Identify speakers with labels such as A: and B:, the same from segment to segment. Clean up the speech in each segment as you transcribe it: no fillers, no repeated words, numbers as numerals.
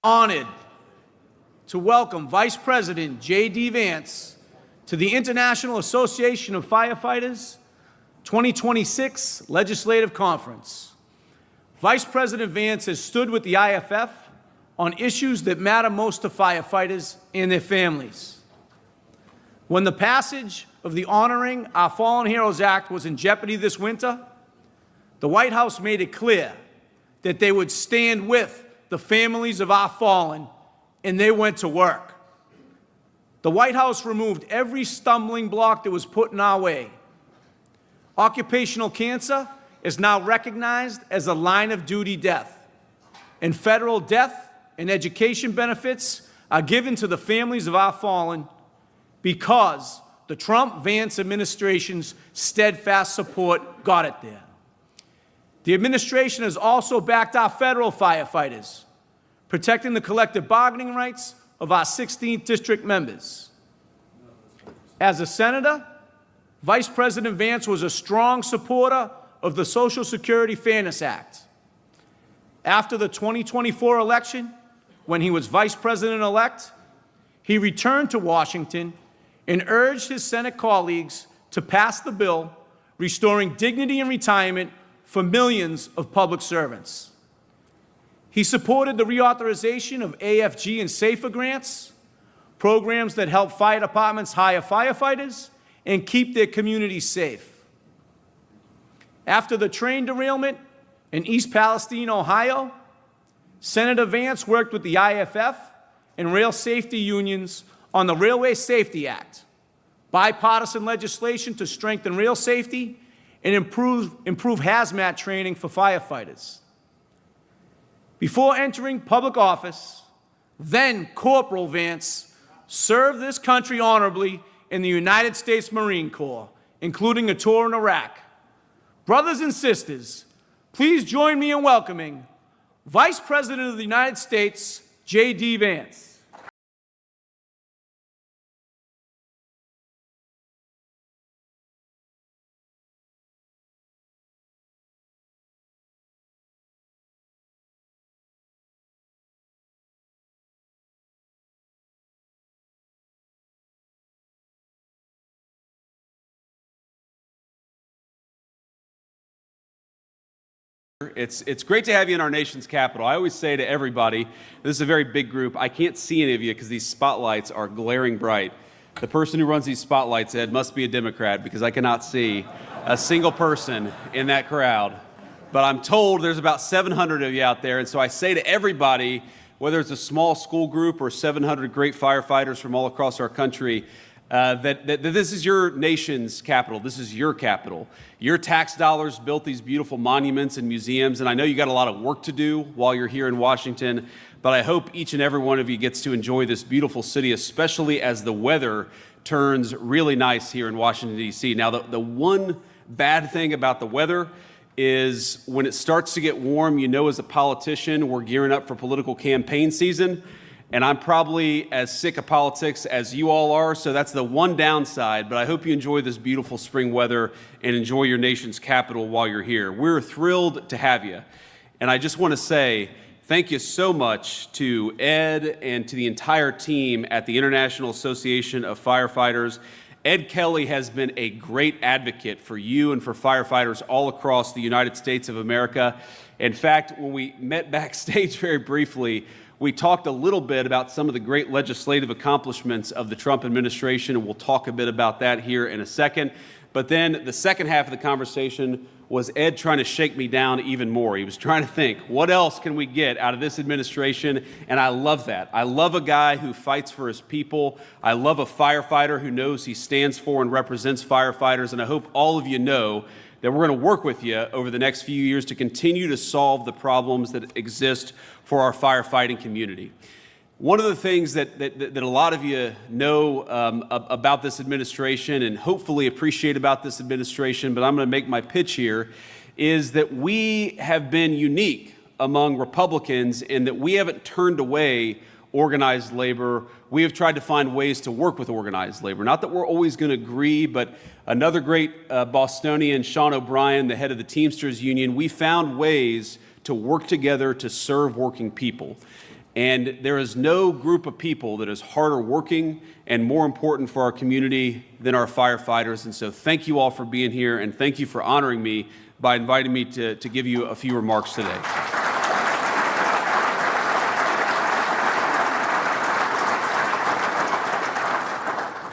A: Honored to welcome Vice President J.D. Vance to the International Association of Firefighters 2026 Legislative Conference. Vice President Vance has stood with the IFF on issues that matter most to firefighters and their families. When the passage of the Honoring Our Fallen Heroes Act was in jeopardy this winter, the White House made it clear that they would stand with the families of our fallen, and they went to work. The White House removed every stumbling block that was put in our way. Occupational cancer is now recognized as a line-of-duty death, and federal death and education benefits are given to the families of our fallen because the Trump-Vance administration's steadfast support got it there. The administration has also backed our federal firefighters, protecting the collective bargaining rights of our 16th district members. As a senator, Vice President Vance was a strong supporter of the Social Security Fairness Act. After the 2024 election, when he was vice president-elect, he returned to Washington and urged his Senate colleagues to pass the bill restoring dignity in retirement for millions of public servants. He supported the reauthorization of AFG and SAFER grants, programs that help fire departments hire firefighters and keep their communities safe. After the train derailment in East Palestine, Ohio, Senator Vance worked with the IFF and rail safety unions on the Railway Safety Act, bipartisan legislation to strengthen rail safety and improve hazmat training for firefighters. Before entering public office, then Corporal Vance served this country honorably in the United States Marine Corps, including a tour in Iraq. Brothers and sisters, please join me in welcoming Vice President of the United States, J.D. Vance.
B: It's great to have you in our nation's capital. I always say to everybody, this is a very big group. I can't see any of you because these spotlights are glaring bright. The person who runs these spotlights, Ed, must be a Democrat because I cannot see a single person in that crowd. But I'm told there's about 700 of you out there, and so I say to everybody, whether it's a small school group or 700 great firefighters from all across our country, that this is your nation's capital. This is your capital. Your tax dollars built these beautiful monuments and museums, and I know you got a lot of work to do while you're here in Washington, but I hope each and every one of you gets to enjoy this beautiful city, especially as the weather turns really nice here in Washington, D.C. Now, the one bad thing about the weather is when it starts to get warm, you know, as a politician, we're gearing up for political campaign season. And I'm probably as sick of politics as you all are, so that's the one downside, but I hope you enjoy this beautiful spring weather and enjoy your nation's capital while you're here. We're thrilled to have you. And I just want to say thank you so much to Ed and to the entire team at the International Association of Firefighters. Ed Kelly has been a great advocate for you and for firefighters all across the United States of America. In fact, when we met backstage very briefly, we talked a little bit about some of the great legislative accomplishments of the Trump administration, and we'll talk a bit about that here in a second. But then the second half of the conversation was Ed trying to shake me down even more. He was trying to think, what else can we get out of this administration? And I love that. I love a guy who fights for his people. I love a firefighter who knows he stands for and represents firefighters. And I hope all of you know that we're going to work with you over the next few years to continue to solve the problems that exist for our firefighting community. One of the things that a lot of you know about this administration and hopefully appreciate about this administration, but I'm going to make my pitch here, is that we have been unique among Republicans in that we haven't turned away organized labor. We have tried to find ways to work with organized labor. Not that we're always going to agree, but another great Bostonian, Sean O'Brien, the head of the Teamsters Union, we found ways to work together to serve working people. And there is no group of people that is harder working and more important for our community than our firefighters. And so thank you all for being here, and thank you for honoring me by inviting me to give you a few remarks today.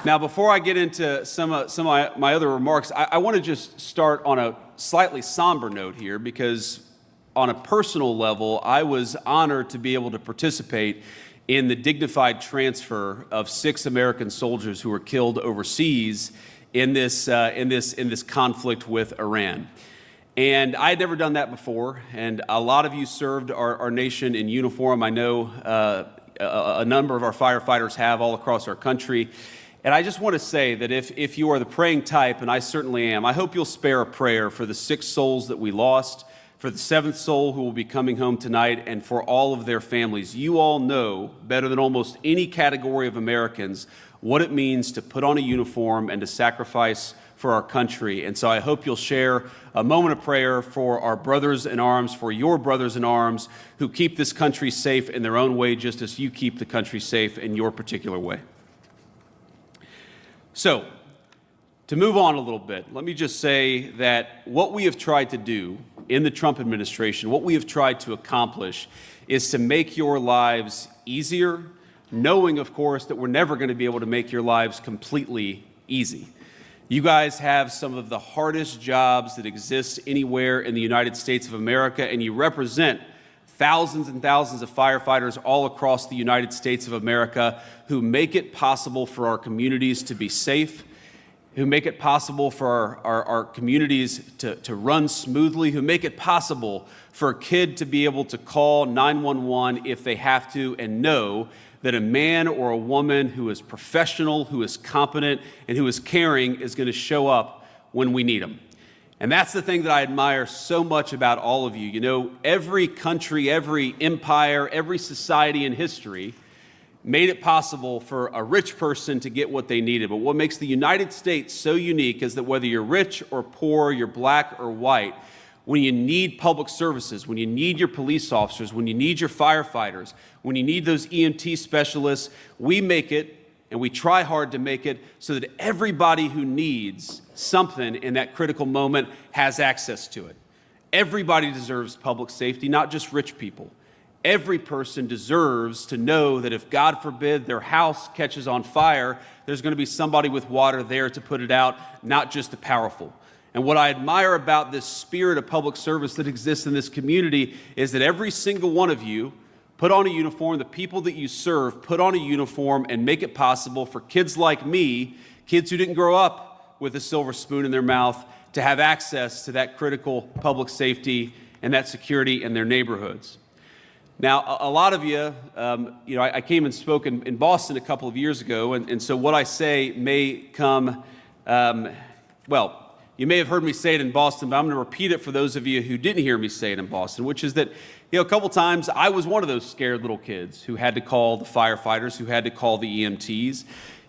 B: Now, before I get into some of my other remarks, I want to just start on a slightly somber note here, because on a personal level, I was honored to be able to participate in the dignified transfer of 6 American soldiers who were killed overseas in this conflict with Iran. And I had never done that before, and a lot of you served our nation in uniform. I know a number of our firefighters have all across our country. And I just want to say that if you are the praying type, and I certainly am, I hope you'll spare a prayer for the 6 souls that we lost, for the 7th soul who will be coming home tonight, and for all of their families. You all know better than almost any category of Americans what it means to put on a uniform and to sacrifice for our country. And so I hope you'll share a moment of prayer for our brothers in arms, for your brothers in arms who keep this country safe in their own way, just as you keep the country safe in your particular way. So, to move on a little bit, let me just say that what we have tried to do in the Trump administration, what we have tried to accomplish, is to make your lives easier, knowing, of course, that we're never going to be able to make your lives completely easy. You guys have some of the hardest jobs that exist anywhere in the United States of America, and you represent thousands and thousands of firefighters all across the United States of America who make it possible for our communities to be safe, who make it possible for our communities to run smoothly, who make it possible for a kid to be able to call 911 if they have to, and know that a man or a woman who is professional, who is competent, and who is caring is going to show up when we need them. And that's the thing that I admire so much about all of you. You know, every country, every empire, every society in history made it possible for a rich person to get what they needed. But what makes the United States so unique is that whether you're rich or poor, you're black or white, when you need public services, when you need your police officers, when you need your firefighters, when you need those EMT specialists, we make it, and we try hard to make it so that everybody who needs something in that critical moment has access to it. Everybody deserves public safety, not just rich people. Every person deserves to know that if, God forbid, their house catches on fire, there's going to be somebody with water there to put it out, not just the powerful. And what I admire about this spirit of public service that exists in this community is that every single one of you put on a uniform, the people that you serve put on a uniform and make it possible for kids like me, kids who didn't grow up with a silver spoon in their mouth, to have access to that critical public safety and that security in their neighborhoods. Now, a lot of you, I came and spoke in Boston a couple of years ago, and so what I say may come, you may have heard me say it in Boston, but I'm going to repeat it for those of you who didn't hear me say it in Boston, which is that, a couple times I was one of those scared little kids who had to call the firefighters, who had to call the EMTs.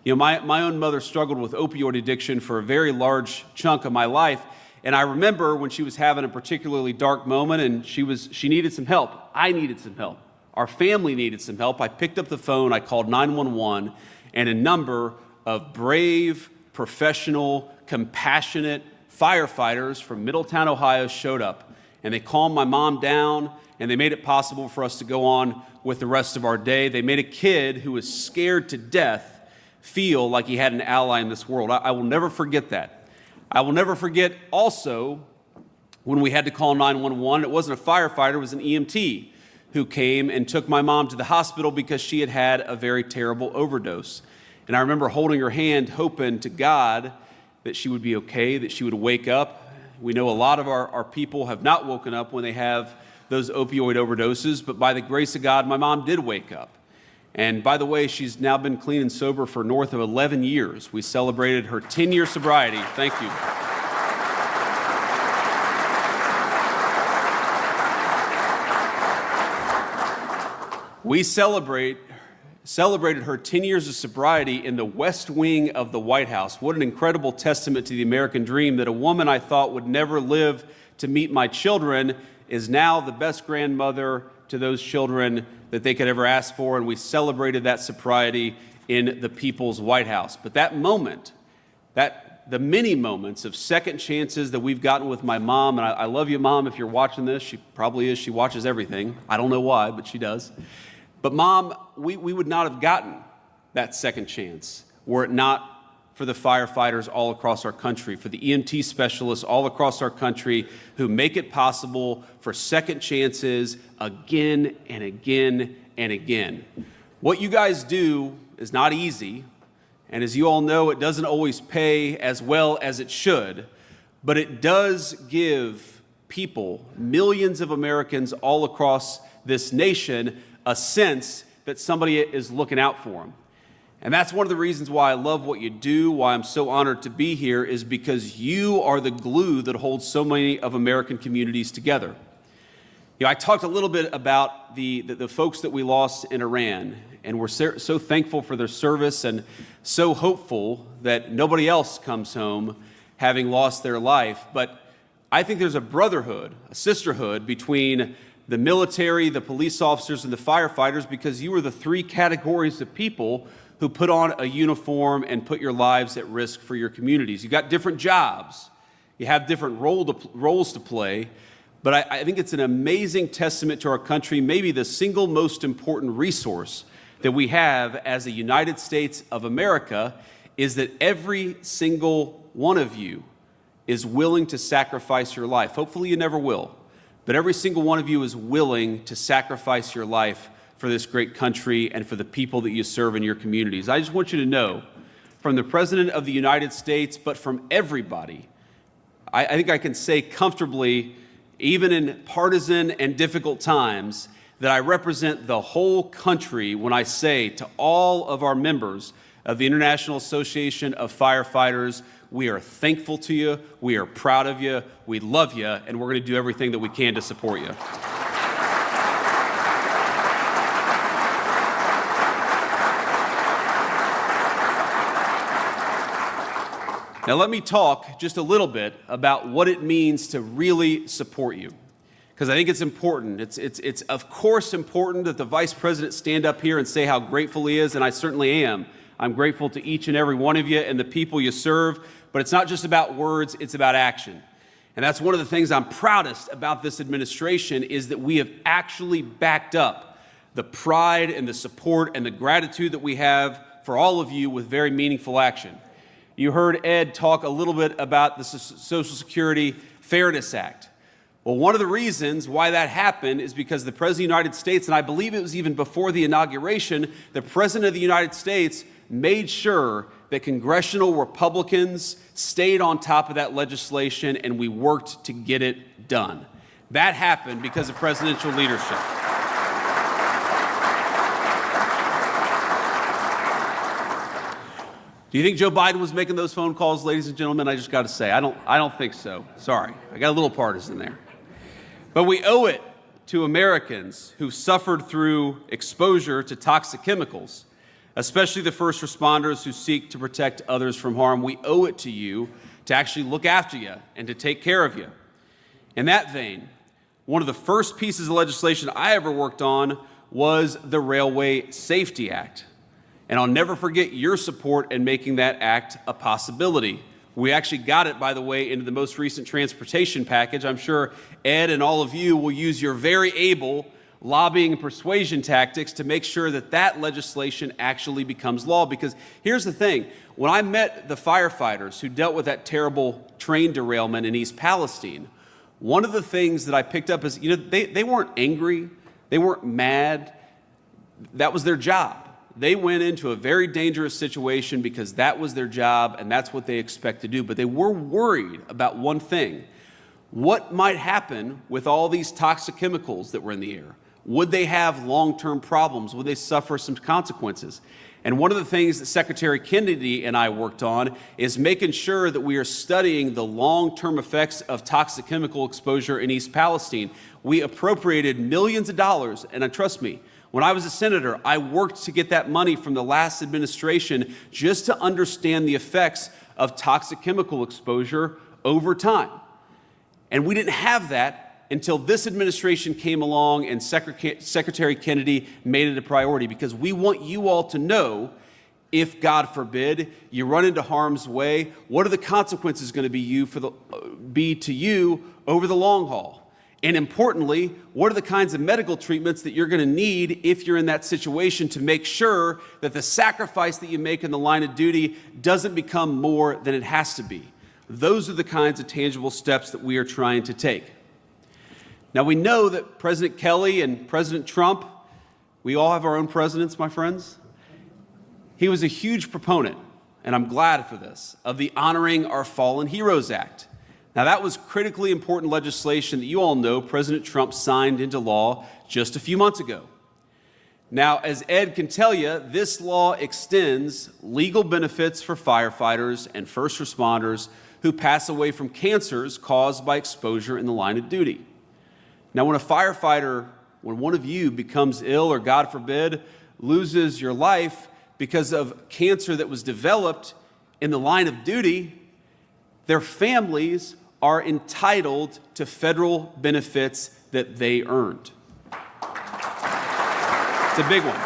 B: My own mother struggled with opioid addiction for a very large chunk of my life, and I remember when she was having a particularly dark moment and she needed some help. I needed some help. Our family needed some help. I picked up the phone, I called 911, and a number of brave, professional, compassionate firefighters from Middletown, Ohio showed up, and they calmed my mom down, and they made it possible for us to go on with the rest of our day. They made a kid who was scared to death feel like he had an ally in this world. I will never forget that. I will never forget also when we had to call 911, it wasn't a firefighter, it was an EMT who came and took my mom to the hospital because she had had a very terrible overdose. And I remember holding her hand, hoping to God that she would be okay, that she would wake up. We know a lot of our people have not woken up when they have those opioid overdoses, but by the grace of God, my mom did wake up. And by the way, she's now been clean and sober for north of 11 years. We celebrated her 10-year sobriety. Thank you. We celebrated her 10 years of sobriety in the West Wing of the White House. What an incredible testament to the American dream that a woman I thought would never live to meet my children is now the best grandmother to those children that they could ever ask for, and we celebrated that sobriety in the People's White House. But that moment, the many moments of second chances that we've gotten with my mom, and I love you, Mom, if you're watching this. She probably is. She watches everything. I don't know why, but she does. But Mom, we would not have gotten that second chance were it not for the firefighters all across our country, for the EMT specialists all across our country who make it possible for second chances again and again and again. What you guys do is not easy, and as you all know, it doesn't always pay as well as it should, but it does give people, millions of Americans all across this nation, a sense that somebody is looking out for them. And that's one of the reasons why I love what you do, why I'm so honored to be here, is because you are the glue that holds so many of American communities together. You know, I talked a little bit about the folks that we lost in Iran, and we're so thankful for their service and so hopeful that nobody else comes home having lost their life. But I think there's a brotherhood, a sisterhood between the military, the police officers, and the firefighters, because you are the three categories of people who put on a uniform and put your lives at risk for your communities. You've got different jobs. You have different roles to play. But I think it's an amazing testament to our country, maybe the single most important resource that we have as a United States of America, is that every single one of you is willing to sacrifice your life. Hopefully you never will. But every single one of you is willing to sacrifice your life for this great country and for the people that you serve in your communities. I just want you to know, from the President of the United States, but from everybody, I think I can say comfortably, even in partisan and difficult times, that I represent the whole country when I say to all of our members of the International Association of Firefighters, we are thankful to you, we are proud of you, we love you, and we're going to do everything that we can to support you. Now let me talk just a little bit about what it means to really support you, because I think it's important. It's of course important that the Vice President stand up here and say how grateful he is, and I certainly am. I'm grateful to each and every one of you and the people you serve, but it's not just about words, it's about action. And that's one of the things I'm proudest about this administration, is that we have actually backed up the pride and the support and the gratitude that we have for all of you with very meaningful action. You heard Ed talk a little bit about the Social Security Fairness Act. Well, one of the reasons why that happened is because the President of the United States, and I believe it was even before the inauguration, the President of the United States made sure that congressional Republicans stayed on top of that legislation, and we worked to get it done. That happened because of presidential leadership. Do you think Joe Biden was making those phone calls, ladies and gentlemen? I just got to say, I don't think so. Sorry, I got a little partisan there. But we owe it to Americans who've suffered through exposure to toxic chemicals, especially the first responders who seek to protect others from harm. We owe it to you to actually look after you and to take care of you. In that vein, one of the first pieces of legislation I ever worked on was the Railway Safety Act. And I'll never forget your support in making that act a possibility. We actually got it, by the way, into the most recent transportation package. I'm sure Ed and all of you will use your very able lobbying and persuasion tactics to make sure that that legislation actually becomes law. Because here's the thing, when I met the firefighters who dealt with that terrible train derailment in East Palestine, one of the things that I picked up is, they weren't angry, they weren't mad, that was their job. They went into a very dangerous situation because that was their job and that's what they expect to do. But they were worried about one thing. What might happen with all these toxic chemicals that were in the air? Would they have long-term problems? Would they suffer some consequences? And one of the things that Secretary Kennedy and I worked on is making sure that we are studying the long-term effects of toxic chemical exposure in East Palestine. We appropriated millions of dollars, and trust me, when I was a senator, I worked to get that money from the last administration just to understand the effects of toxic chemical exposure over time. And we didn't have that until this administration came along and Secretary Kennedy made it a priority, because we want you all to know, if God forbid you run into harm's way, what are the consequences going to be to you over the long haul? And importantly, what are the kinds of medical treatments that you're going to need if you're in that situation, to make sure that the sacrifice that you make in the line of duty doesn't become more than it has to be? Those are the kinds of tangible steps that we are trying to take. Now, we know that President Kelly and President Trump, we all have our own presidents, my friends. He was a huge proponent, and I'm glad for this, of the Honoring Our Fallen Heroes Act. Now, that was critically important legislation that you all know President Trump signed into law just a few months ago. Now, as Ed can tell you, this law extends legal benefits for firefighters and first responders who pass away from cancers caused by exposure in the line of duty. Now, when one of you becomes ill or, God forbid, loses your life because of cancer that was developed in the line of duty, their families are entitled to federal benefits that they earned. It's a big one.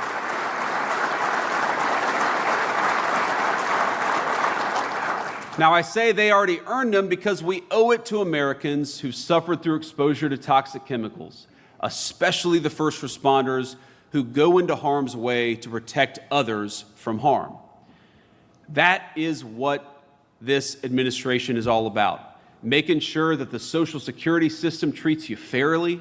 B: Now, I say they already earned them because we owe it to Americans who suffered through exposure to toxic chemicals, especially the first responders who go into harm's way to protect others from harm. That is what this administration is all about. Making sure that the Social Security system treats you fairly,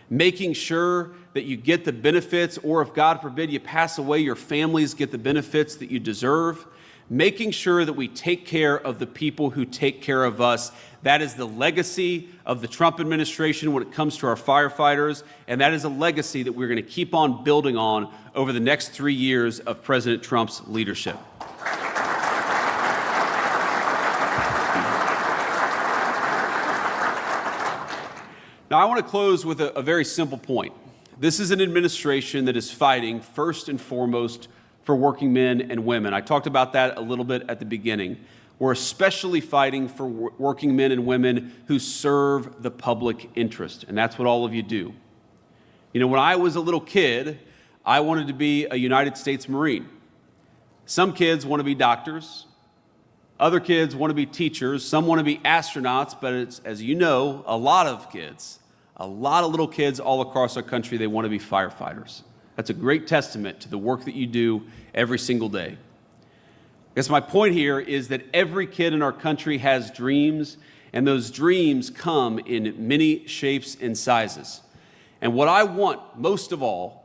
B: making sure that you get the benefits, or if God forbid you pass away, your families get the benefits that you deserve, making sure that we take care of the people who take care of us. That is the legacy of the Trump administration when it comes to our firefighters, and that is a legacy that we're going to keep on building on over the next 3 years of President Trump's leadership. Now, I want to close with a very simple point. This is an administration that is fighting first and foremost for working men and women. I talked about that a little bit at the beginning. We're especially fighting for working men and women who serve the public interest, and that's what all of you do. You know, when I was a little kid, I wanted to be a United States Marine. Some kids want to be doctors. Other kids want to be teachers. Some want to be astronauts, but it's, as you know, a lot of little kids all across our country, they want to be firefighters. That's a great testament to the work that you do every single day. I guess my point here is that every kid in our country has dreams, and those dreams come in many shapes and sizes. And what I want most of all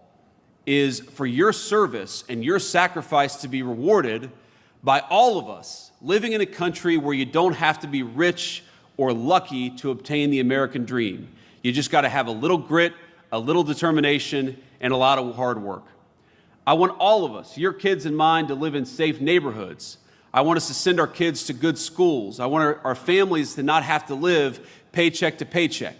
B: is for your service and your sacrifice to be rewarded by all of us living in a country where you don't have to be rich or lucky to obtain the American dream. You just got to have a little grit, a little determination, and a lot of hard work. I want all of us, your kids and mine, to live in safe neighborhoods. I want us to send our kids to good schools. I want our families to not have to live paycheck to paycheck.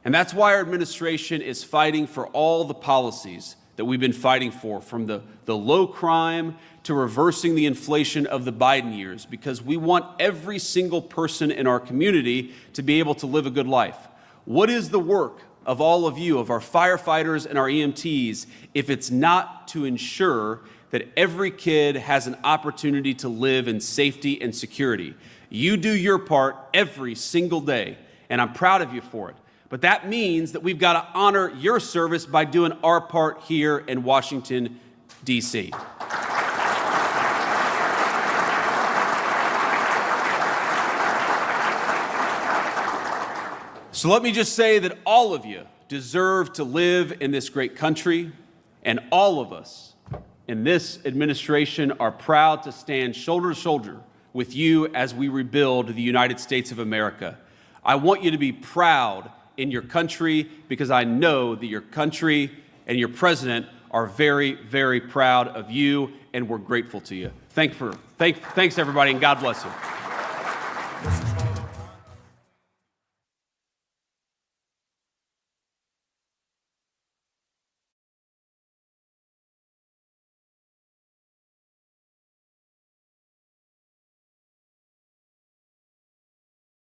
B: And that's why our administration is fighting for all the policies that we've been fighting for, from the low crime to reversing the inflation of the Biden years, because we want every single person in our community to be able to live a good life. What is the work of all of you, of our firefighters and our EMTs, if it's not to ensure that every kid has an opportunity to live in safety and security? You do your part every single day, and I'm proud of you for it. But that means that we've got to honor your service by doing our part here in Washington, D.C. So let me just say that all of you deserve to live in this great country, and all of us in this administration are proud to stand shoulder to shoulder with you as we rebuild the United States of America. I want you to be proud in your country, because I know that your country and your president are very, very proud of you, and we're grateful to you. Thanks everybody, and God bless you.